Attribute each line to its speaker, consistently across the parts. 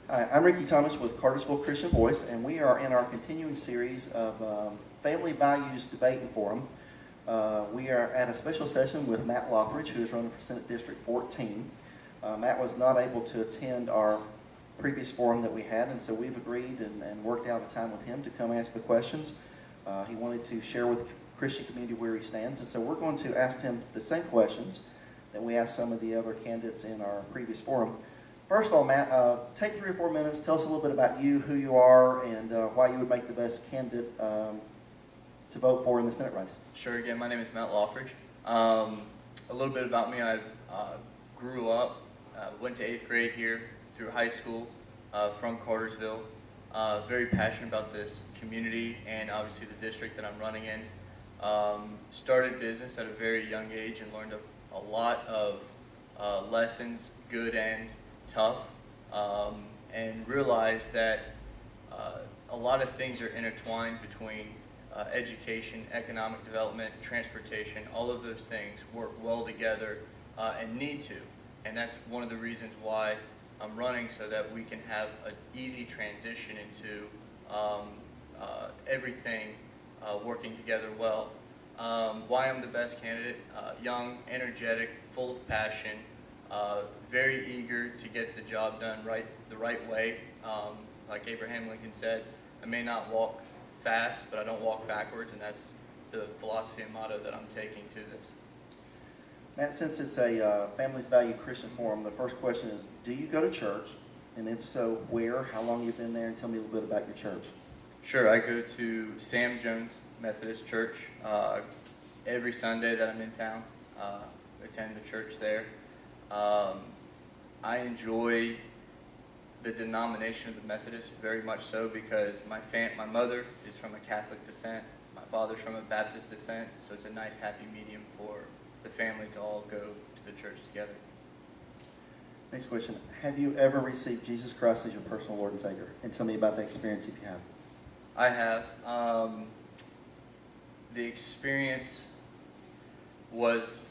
Speaker 1: Hi, I'm Ricky Thomas with Cartersville Christian Voice, and we are in our continuing series of Family Values Debate and Forum. We are at a special session with Matt Laughridge, who is running for Senate District 14. Matt was not able to attend our previous forum that we had, and so we've agreed and worked out a time with him to come answer the questions. He wanted to share with the Christian community where he stands, and so we're going to ask him the same questions that we asked some of the other candidates in our previous forum. First of all, Matt, take 3 or 4 minutes. Tell us a little bit about you, who you are, and why you would make the best candidate to vote for in the Senate race.
Speaker 2: Sure. Again, my name is Matt Laughridge. A little bit about me. I grew up, went to 8th grade here through high school from Cartersville. Very passionate about this community and obviously the district that I'm running in. Started business at a very young age and learned a lot of lessons, good and tough, and realized that a lot of things are intertwined between education, economic development, transportation. All of those things work well together and need to, and that's one of the reasons why I'm running, so that we can have an easy transition into everything working together well. Why I'm the best candidate: young, energetic, full of passion, very eager to get the job done the right way. Like Abraham Lincoln said, I may not walk fast, but I don't walk backwards, and that's the philosophy and motto that I'm taking to this.
Speaker 1: Matt, since it's a Families Value Christian Forum, the first question is, do you go to church? And if so, where? How long you've been there? And tell me a little bit about your church.
Speaker 2: Sure, I go to Sam Jones Methodist Church every Sunday that I'm in town. Attend the church there. I enjoy the denomination of the Methodists very much so, because my mother is from a Catholic descent, my father's from a Baptist descent, so it's a nice happy medium for the family to all go to the church together.
Speaker 1: Next question. Have you ever received Jesus Christ as your personal Lord and Savior? And tell me about the experience if you have.
Speaker 2: I have. The experience was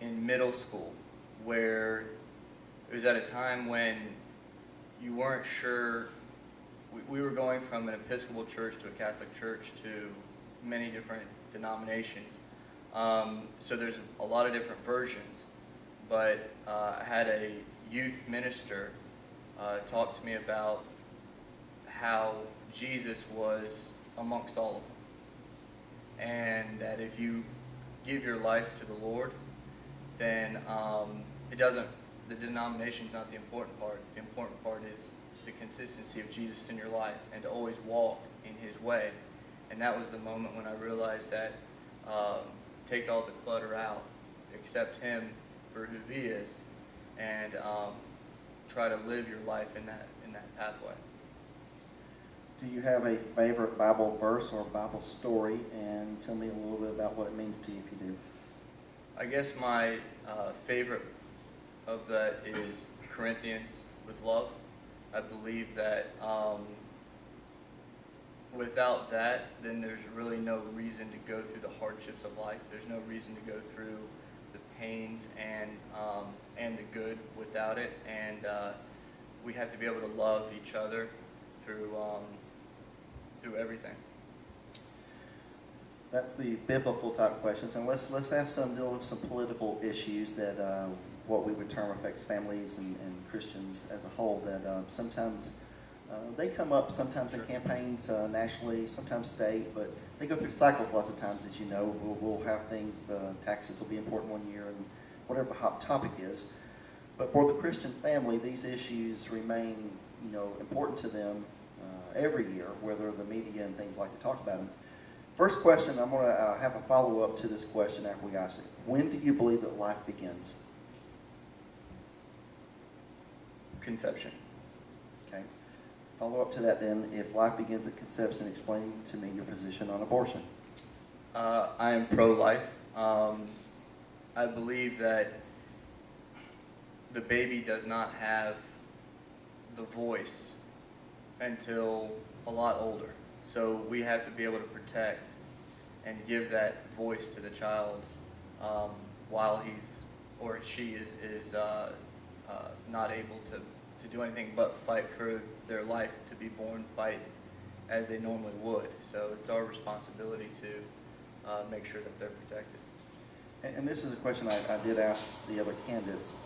Speaker 2: in middle school, where it was at a time when you weren't sure. We were going from an Episcopal church to a Catholic church to many different denominations. So there's a lot of different versions, but I had a youth minister talk to me about how Jesus was amongst all of them, and that if you give your life to the Lord, then the denomination's not the important part. The important part is the consistency of Jesus in your life, and to always walk in His way. And that was the moment when I realized that take all the clutter out, accept Him for who He is, and try to live your life in that pathway.
Speaker 1: Do you have a favorite Bible verse or Bible story? And tell me a little bit about what it means to you if you do.
Speaker 2: I guess my favorite of that is Corinthians with love. I believe that without that, then there's really no reason to go through the hardships of life. There's no reason to go through the pains and the good without it. And we have to be able to love each other through everything.
Speaker 1: That's the biblical type questions, and let's ask some deal with some political issues that what we would term affects families and Christians as a whole. That sometimes they come up, sometimes in campaigns nationally, sometimes state, but they go through cycles lots of times. As you know, we'll have things. Taxes will be important one year, and whatever the hot topic is. But for the Christian family, these issues remain, important to them every year, whether the media and things like to talk about them. First question, I'm going to have a follow-up to this question after we ask it. When do you believe that life begins?
Speaker 2: Conception.
Speaker 1: Okay. Follow up to that then. If life begins at conception, explain to me your position on abortion.
Speaker 2: I am pro-life. I believe that the baby does not have the voice until a lot older. So we have to be able to protect and give that voice to the child while he's or she is not able to do anything but fight for their life to be born, fight as they normally would. So it's our responsibility to make sure that they're protected.
Speaker 1: And this is a question I did ask the other candidates.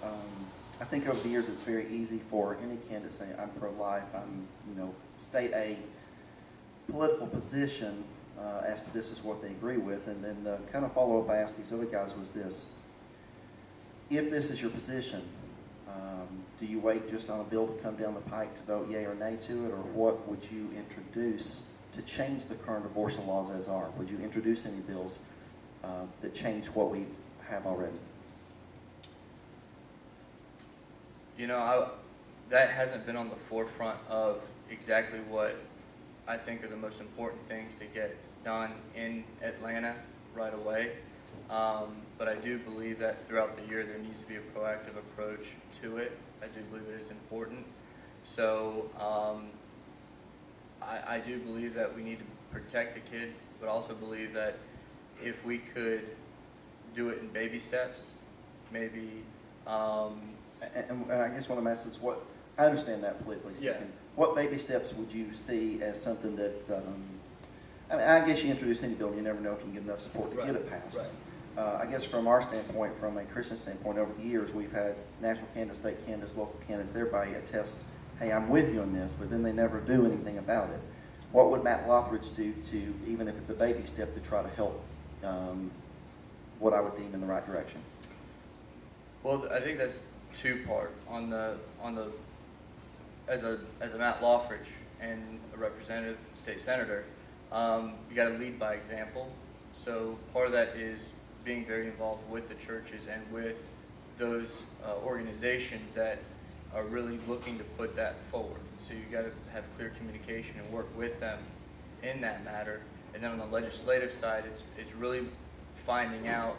Speaker 1: I think over the years it's very easy for any candidate to say, I'm pro-life, state a political position as to this is what they agree with. And then the kind of follow-up I asked these other guys was this. If this is your position, do you wait just on a bill to come down the pike to vote yea or nay to it, or what would you introduce to change the current abortion laws as are? Would you introduce any bills that change what we have already?
Speaker 2: That hasn't been on the forefront of exactly what I think are the most important things to get done in Atlanta right away. But I do believe that throughout the year there needs to be a proactive approach to it. I do believe it is important. So I do believe that we need to protect the kid, but also believe that if we could do it in baby steps, maybe.
Speaker 1: And I guess what I'm asking is I understand that politically speaking.
Speaker 2: Yeah.
Speaker 1: What baby steps would you see as something that, I guess you introduce any bill and you never know if you can get enough support to get it passed.
Speaker 2: Right.
Speaker 1: I guess from our standpoint, from a Christian standpoint, over the years we've had national candidates, state candidates, local candidates, everybody attest, hey, I'm with you on this, but then they never do anything about it. What would Matt Laughridge do to, even if it's a baby step, to try to help what I would deem in the right direction?
Speaker 2: Well, I think that's two-part. As a Matt Laughridge and a representative, state senator, you got to lead by example. So part of that is being very involved with the churches and with those organizations that are really looking to put that forward. So you got to have clear communication and work with them in that matter. And then on the legislative side, it's really finding out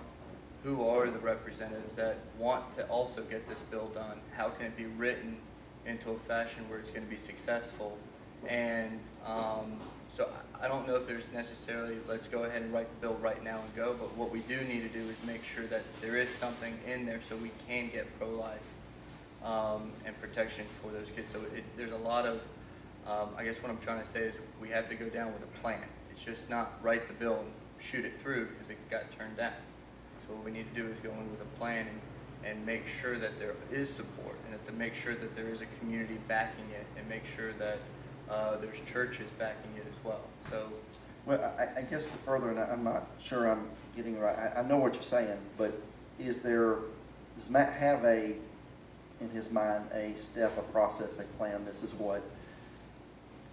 Speaker 2: who are the representatives that want to also get this bill done. How can it be written into a fashion where it's going to be successful? And so I don't know if there's necessarily, let's go ahead and write the bill right now and go, but what we do need to do is make sure that there is something in there so we can get pro-life and protection for those kids. So there's a lot of, I guess what I'm trying to say is we have to go down with a plan. It's just not write the bill and shoot it through because it got turned down. So what we need to do is go in with a plan and make sure that there is support and to make sure that there is a community backing it and make sure that there's churches backing it as well. So,
Speaker 1: well, I guess to further, and I'm not sure I'm getting it right. I know what you're saying, but does Matt have in his mind, a step, a process, a plan? This is what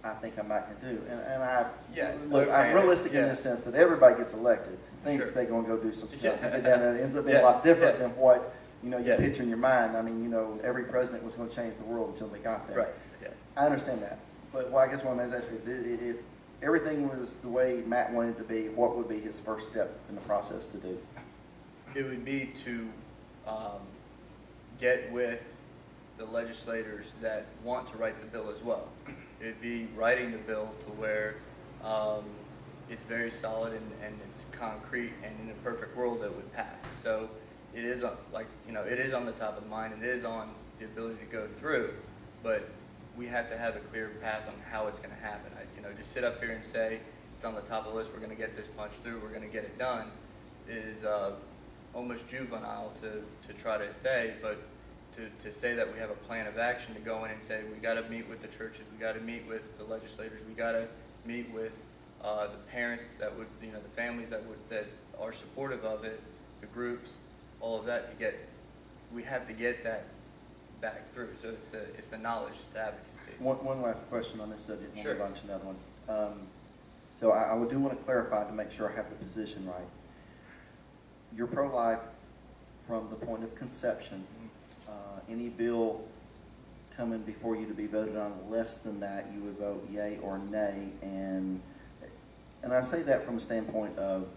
Speaker 1: I think I might can do. And I'm realistic in the sense that everybody gets elected, thinks they're going to go do some stuff, and then it ends up being a lot different than what you picture in your mind. I mean, every president was going to change the world until they got there.
Speaker 2: Right. Yeah.
Speaker 1: I understand that. But I guess what I'm asking is, if everything was the way Matt wanted it to be, what would be his first step in the process to do?
Speaker 2: It would be to get with the legislators that want to write the bill as well. It would be writing the bill to where it's very solid and it's concrete, and in a perfect world it would pass. So it is it is on the top of the mind, and it is on the ability to go through, but we have to have a clear path on how it's going to happen. Just sit up here and say it's on the top of the list, we're going to get this punched through, we're going to get it done, is almost juvenile to try to say, but to say that we have a plan of action to go in and say we got to meet with the churches, we got to meet with the legislators, we got to meet with the parents that would, the families that are supportive of it, the groups, all of that we have to get that back through. So it's the knowledge, it's the advocacy.
Speaker 1: One last question on this subject, and we'll
Speaker 2: Sure.
Speaker 1: move on to another one. So I do want to clarify to make sure I have the position right. You're pro-life from the point of conception. Any bill coming before you to be voted on less than that, you would vote yay or nay. And I say that from a standpoint of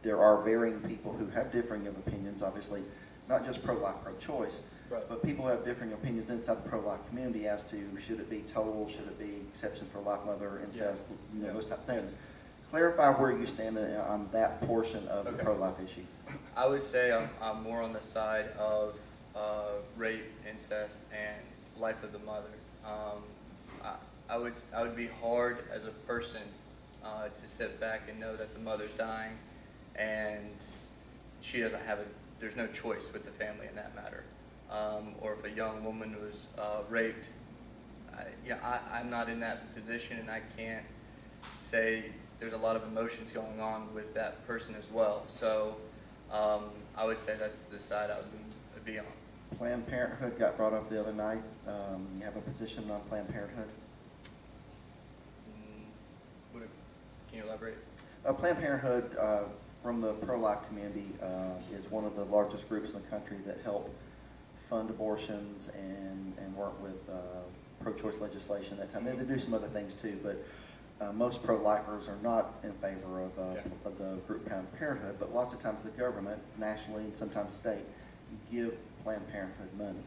Speaker 1: there are varying people who have differing of opinions, obviously, not just pro-life, pro-choice,
Speaker 2: Right.
Speaker 1: but people have differing opinions inside the pro-life community as to should it be total, should it be exception for life, mother, incest, those type of things. Clarify where you stand on that portion of the pro-life issue.
Speaker 2: I would say I'm more on the side of rape, incest, and life of the mother. I would be hard as a person to sit back and know that the mother's dying and she doesn't have there's no choice with the family in that matter. Or if a young woman was raped, I'm not in that position, and I can't say there's a lot of emotions going on with that person as well. So I would say that's the side I would be on.
Speaker 1: Planned Parenthood got brought up the other night. You have a position on Planned Parenthood?
Speaker 2: Can you elaborate?
Speaker 1: Planned Parenthood, from the pro-life community, is one of the largest groups in the country that help fund abortions and work with pro-choice legislation at that time. They do some other things too, but most pro-lifers are not in favor of the group Planned Parenthood, but lots of times the government, nationally and sometimes state, give Planned Parenthood money,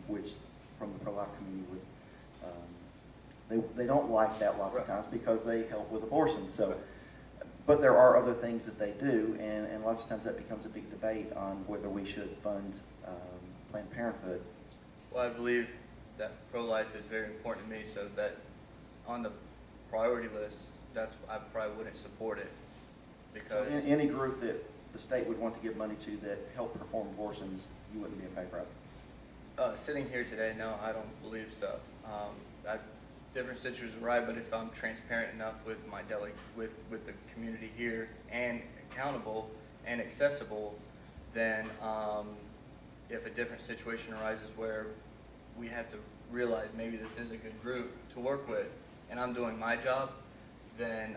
Speaker 1: which from the pro-life community would, they don't like that lots of times because they help with abortion. So, but there are other things that they do, and lots of times that becomes a big debate on whether we should fund Planned Parenthood.
Speaker 2: Well, I believe that pro-life is very important to me, so that on the priority list, I probably wouldn't support it. Because
Speaker 1: so any group that the state would want to give money to that help perform abortions, you wouldn't be in favor of?
Speaker 2: Sitting here today, no, I don't believe so. Different situations are right, but if I'm transparent enough with my with the community here and accountable and accessible, then if a different situation arises where we have to realize maybe this is a good group to work with, and I'm doing my job, then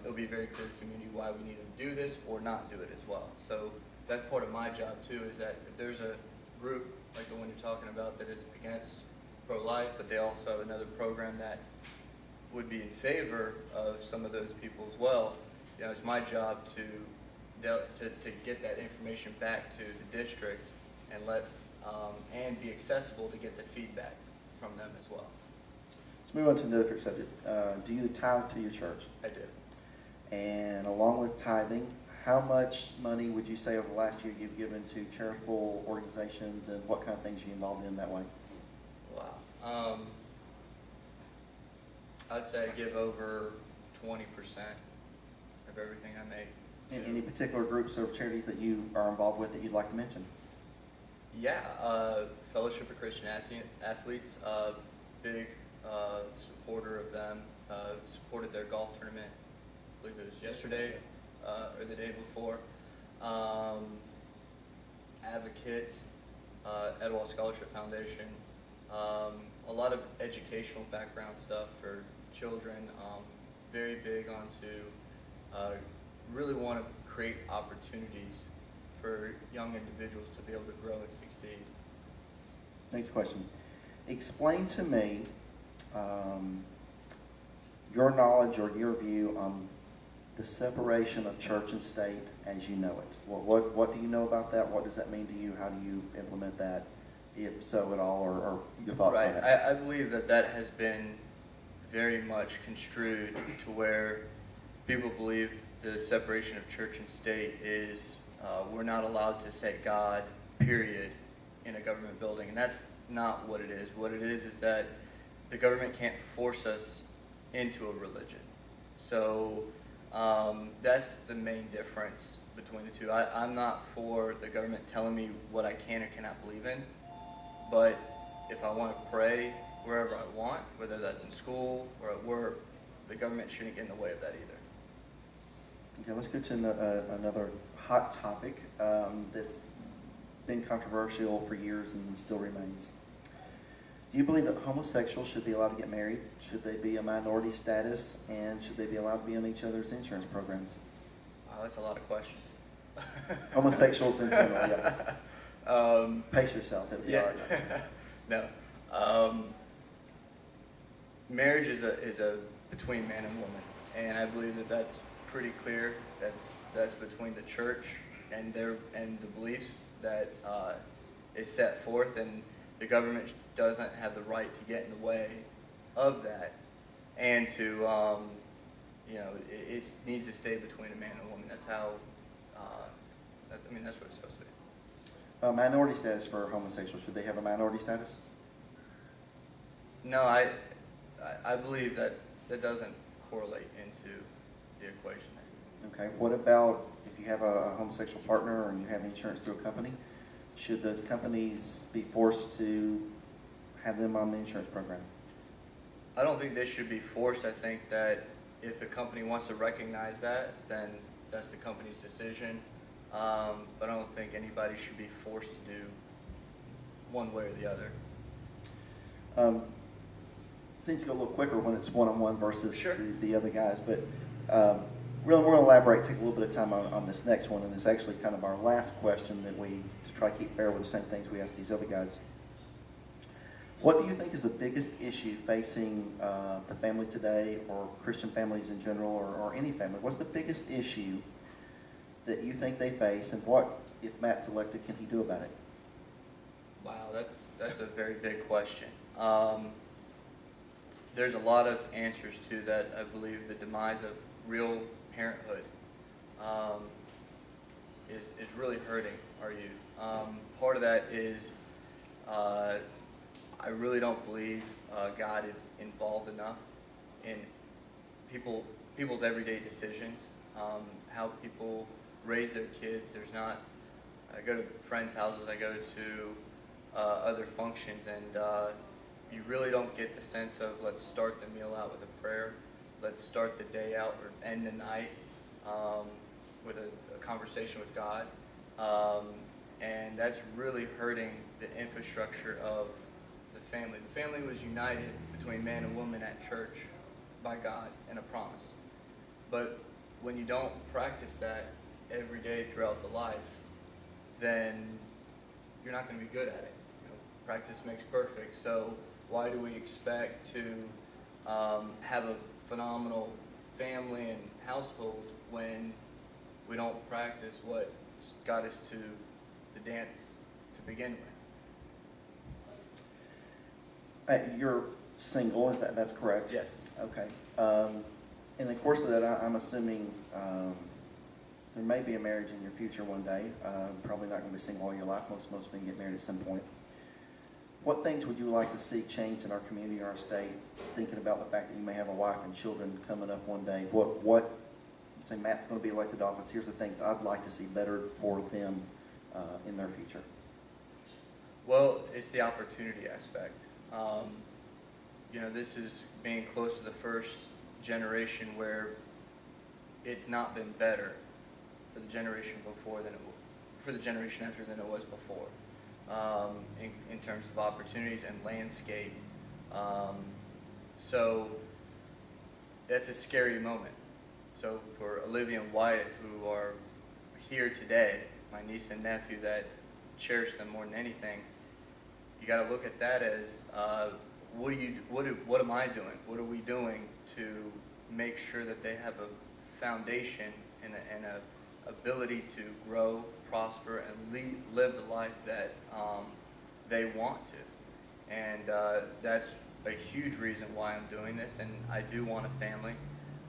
Speaker 2: it'll be very clear to the community why we need to do this or not do it as well. So that's part of my job too, is that if there's a group like the one you're talking about that is against pro-life, but they also have another program that would be in favor of some of those people as well, it's my job to get that information back to the district and and be accessible to get the feedback from them as well.
Speaker 1: Let's move on to another different subject. Do you tithe to your church?
Speaker 2: I do.
Speaker 1: And along with tithing, how much money would you say over the last year you've given to charitable organizations, and what kind of things are you involved in that way?
Speaker 2: Wow. I'd say I give over 20% of everything I make.
Speaker 1: Any particular groups or charities that you are involved with that you'd like to mention?
Speaker 2: Yeah, Fellowship of Christian Athletes, big supporter of them, supported their golf tournament, I believe it was yesterday or the day before. Advocates, Etowah Scholarship Foundation, a lot of educational background stuff for children, very big onto, really want to create opportunities for young individuals to be able to grow and succeed.
Speaker 1: Next question. Explain to me your knowledge or your view on the separation of church and state as you know it. What do you know about that? What does that mean to you? How do you implement that, if so at all, or your thoughts on it?
Speaker 2: I believe that has been very much construed to where people believe the separation of church and state is we're not allowed to say God, period, in a government building. And that's not what it is. What it is that the government can't force us into a religion. So that's the main difference between the two. I'm not for the government telling me what I can or cannot believe in, but if I want to pray wherever I want, whether that's in school or at work, the government shouldn't get in the way of that either.
Speaker 1: Okay, let's get to another hot topic that's been controversial for years and still remains. Do you believe that homosexuals should be allowed to get married? Should they be a minority status? And should they be allowed to be on each other's insurance programs?
Speaker 2: Wow, that's a lot of questions.
Speaker 1: Homosexuals in general, yeah. Pace yourself, it'd be hard.
Speaker 2: No. Marriage is a between man and woman, and I believe that's pretty clear. That's between the church and the beliefs that is set forth, and the government doesn't have the right to get in the way of that, and to it needs to stay between a man and a woman. That's how. That's what it's supposed to be.
Speaker 1: Minority status for homosexuals. Should they have a minority status?
Speaker 2: No, I believe that that doesn't correlate into the equation there.
Speaker 1: Okay, what about if you have a homosexual partner and you have insurance through a company? Should those companies be forced to have them on the insurance program?
Speaker 2: I don't think they should be forced. I think that if the company wants to recognize that, then that's the company's decision. But I don't think anybody should be forced to do one way or the other.
Speaker 1: Seems to go a little quicker when it's one-on-one versus
Speaker 2: Sure.
Speaker 1: the other guys, but really we're going to elaborate, take a little bit of time on this next one, and it's actually kind of our last question that to try to keep fair with the same things we ask these other guys. What do you think is the biggest issue facing the family today, or Christian families in general, or any family? What's the biggest issue that you think they face, and what, if Matt's elected, can he do about it?
Speaker 2: Wow, that's a very big question. There's a lot of answers to that. I believe the demise of real parenthood is really hurting our youth. Part of that is I really don't believe God is involved enough in people's everyday decisions, how people raise their kids. There's not. I go to friends' houses. I go to other functions, and you really don't get the sense of let's start the meal out with a prayer, let's start the day out or end the night with a conversation with God, and that's really hurting the infrastructure of the family. The family was united between man and woman at church by God and a promise. But when you don't practice that every day throughout the life, then you're not going to be good at it. Practice makes perfect. So why do we expect to have a phenomenal family and household when we don't practice what got us to the dance to begin with?
Speaker 1: You're single, that's correct?
Speaker 2: Yes.
Speaker 1: Okay. In the course of that, I'm assuming there may be a marriage in your future one day. Probably not going to be single all your life. Most men get married at some point. What things would you like to see change in our community or our state, thinking about the fact that you may have a wife and children coming up one day? What you say Matt's going to be elected to office, here's the things I'd like to see better for them in their future.
Speaker 2: Well, it's the opportunity aspect. This is being close to the first generation where it's not been better for the generation before than for the generation after than it was before. In terms of opportunities and landscape. So that's a scary moment. So for Olivia and Wyatt, who are here today, my niece and nephew that cherish them more than anything, you got to look at that as what am I doing? What are we doing to make sure that they have a foundation and a ability to grow, prosper, and live the life that they want to. And that's a huge reason why I'm doing this. And I do want a family.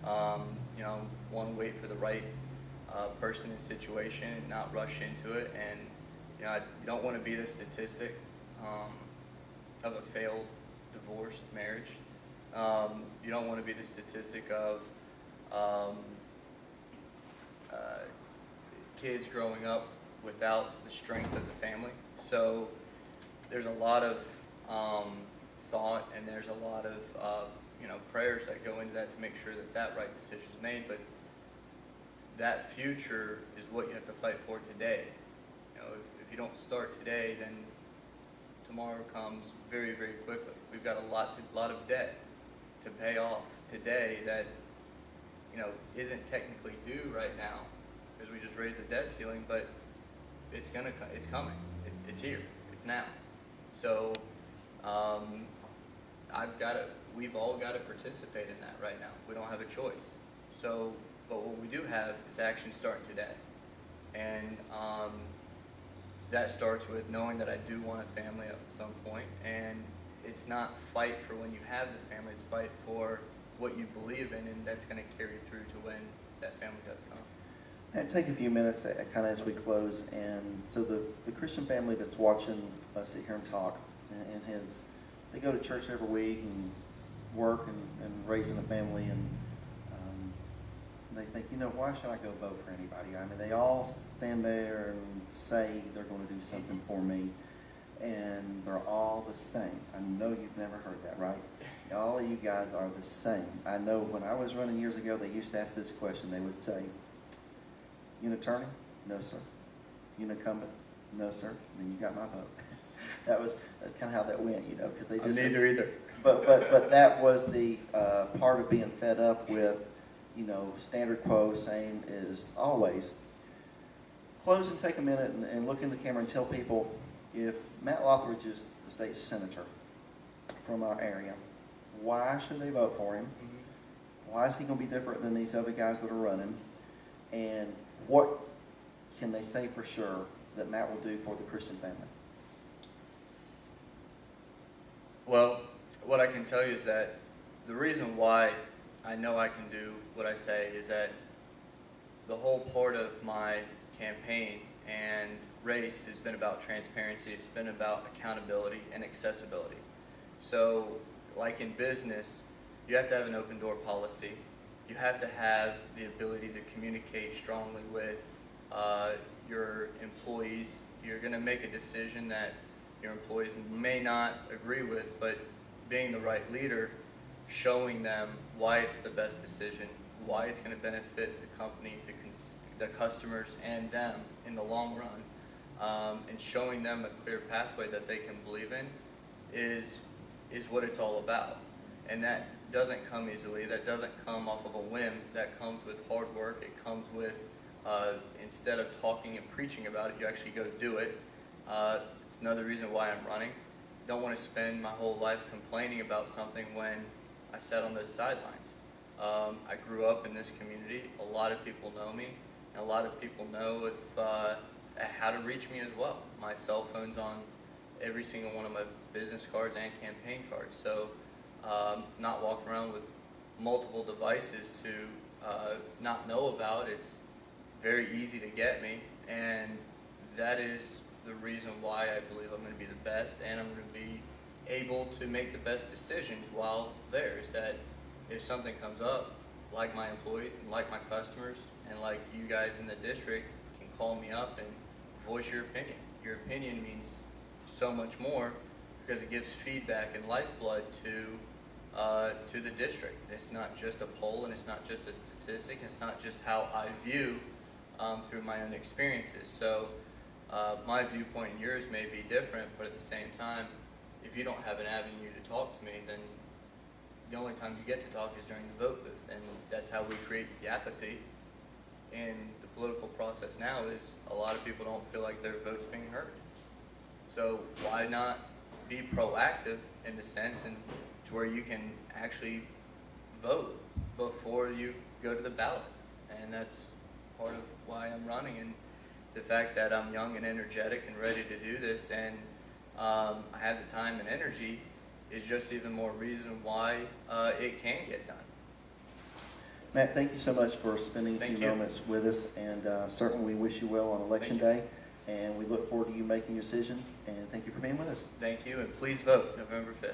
Speaker 2: Want to wait for the right person and situation and not rush into it. And you don't want to be the statistic of a failed divorced marriage. You don't want to be the statistic of kids growing up without the strength of the family. So there's a lot of thought, and there's a lot of prayers that go into that to make sure that right decision is made. But that future is what you have to fight for today. If you don't start today, then tomorrow comes very, very quickly. We've got a lot of debt to pay off today that isn't technically due right now because we just raised the debt ceiling, but it's coming. It's here. It's now. So we've all got to participate in that right now. We don't have a choice. So, but what we do have is action starting today. And that starts with knowing that I do want a family at some point. And it's not fight for when you have the family, it's fight for what you believe in, and that's going to carry through to when that family does come.
Speaker 1: And take a few minutes kind of as we close. And so the Christian family that's watching us sit here and talk and has they go to church every week and work and raising a family, and they think, you know, why should I go vote for anybody? I mean, they all stand there and say they're going to do something for me, and they're all the same. I know you've never heard that, right? All of you guys are the same. I know when I was running years ago, they used to ask this question. They would say, "You an attorney?" "No, sir." "You an incumbent?" "No, sir." "Then you got my vote." That's kind of how that went, you know, because they
Speaker 2: I'm
Speaker 1: just
Speaker 2: neither either.
Speaker 1: But that was the part of being fed up with, you know, standard quo, same as always. Close and take a minute and look in the camera and tell people, if Matt Laughridge is the state senator from our area, why should they vote for him? Why is he going to be different than these other guys that are running? And what can they say for sure that Matt will do for the Christian family?
Speaker 2: Well, what I can tell you is that the reason why I know I can do what I say is that the whole part of my campaign and race has been about transparency. It's been about accountability and accessibility. So, like in business, you have to have an open door policy. You have to have the ability to communicate strongly with your employees. You're going to make a decision that your employees may not agree with, but being the right leader, showing them why it's the best decision, why it's going to benefit the company, the customers, and them in the long run, and showing them a clear pathway that they can believe in is what it's all about. And that doesn't come easily. That doesn't come off of a whim. That comes with hard work. It comes with, instead of talking and preaching about it, you actually go do it. It's another reason why I'm running. Don't want to spend my whole life complaining about something when I sat on those sidelines. I grew up in this community. A lot of people know me, and a lot of people know how to reach me as well. My cell phone's on every single one of my business cards and campaign cards. So not walk around with multiple devices to not know about. It's very easy to get me, and that is the reason why I believe I'm going to be the best, and I'm going to be able to make the best decisions while there. Is that if something comes up, like my employees and like my customers and like you guys in the district can call me up and voice your opinion. Your opinion means so much more because it gives feedback and lifeblood to the district. It's not just a poll, and it's not just a statistic. It's not just how I view through my own experiences. So my viewpoint and yours may be different, but at the same time, if you don't have an avenue to talk to me, then the only time you get to talk is during the vote booth, and that's how we create the apathy in the political process now. Is a lot of people don't feel like their vote's being heard. So why not be proactive in the sense and to where you can actually vote before you go to the ballot? And that's part of why I'm running, and the fact that I'm young and energetic and ready to do this, and I have the time and energy is just even more reason why it can get done.
Speaker 1: Matt, thank you so much for spending a few moments with us, and certainly we wish you well on Election Day, and we look forward to you making your decision, and thank you for being with us.
Speaker 2: Thank you, and please vote November 5th.